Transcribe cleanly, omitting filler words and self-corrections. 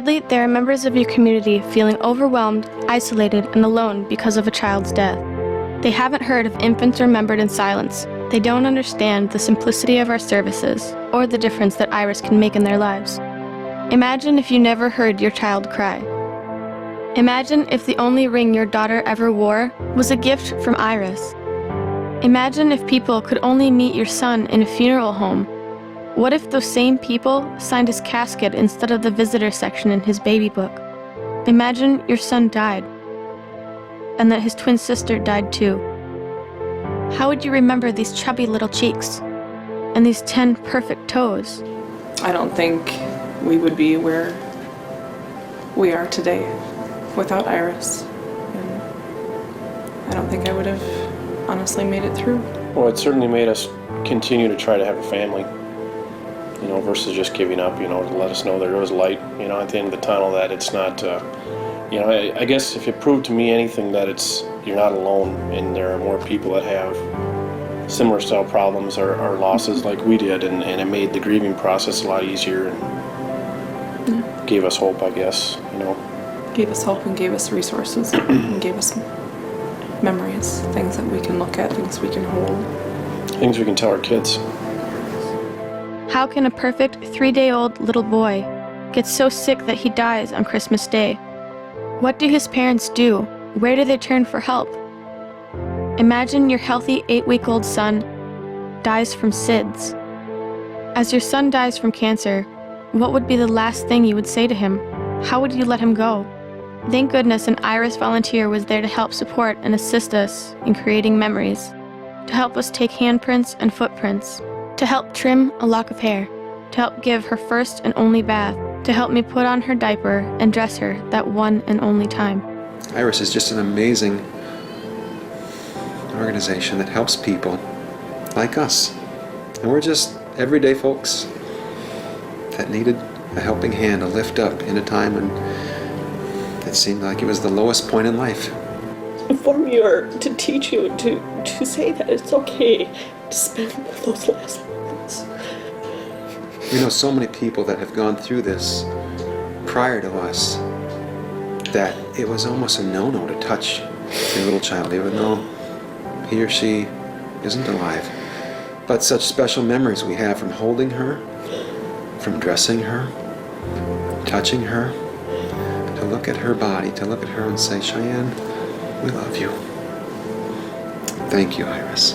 Sadly, there are members of your community feeling overwhelmed, isolated, and alone because of a child's death. They haven't heard of infants remembered in silence. They don't understand the simplicity of our services or the difference that Iris can make in their lives. Imagine if you never heard your child cry. Imagine if the only ring your daughter ever wore was a gift from Iris. Imagine if people could only meet your son in a funeral home. What if those same people signed his casket instead of the visitor section in his baby book? Imagine your son died, and that his twin sister died too. How would you remember these chubby little cheeks and these 10 perfect toes? I don't think we would be where we are today without Iris. And I don't think I would have honestly made it through. Well, it certainly made us continue to try to have a family, versus just giving up, to let us know there was light, at the end of the tunnel, that it's not, I guess if it proved to me anything, that you're not alone, and there are more people that have similar style problems or losses like we did, and it made the grieving process a lot easier and gave us hope, I guess, Gave us hope and gave us resources and gave us memories, things that we can look at, things we can hold. Things we can tell our kids. How can a perfect 3-day-old little boy get so sick that he dies on Christmas Day? What do his parents do? Where do they turn for help? Imagine your healthy 8-week-old son dies from SIDS. As your son dies from cancer, what would be the last thing you would say to him? How would you let him go? Thank goodness an Iris volunteer was there to help support and assist us in creating memories, to help us take handprints and footprints, to help trim a lock of hair, to help give her first and only bath, to help me put on her diaper and dress her that one and only time. Iris is just an amazing organization that helps people like us. And we're just everyday folks that needed a helping hand, a lift up in a time when it seemed like it was the lowest point in life. To inform you or to teach you to say that it's okay to spend those last moments. We know so many people that have gone through this prior to us that it was almost a no-no to touch your little child, even though he or she isn't alive. But such special memories we have from holding her, from dressing her, touching her, to look at her body, to look at her and say, Cheyenne, we love you. Thank you, Iris.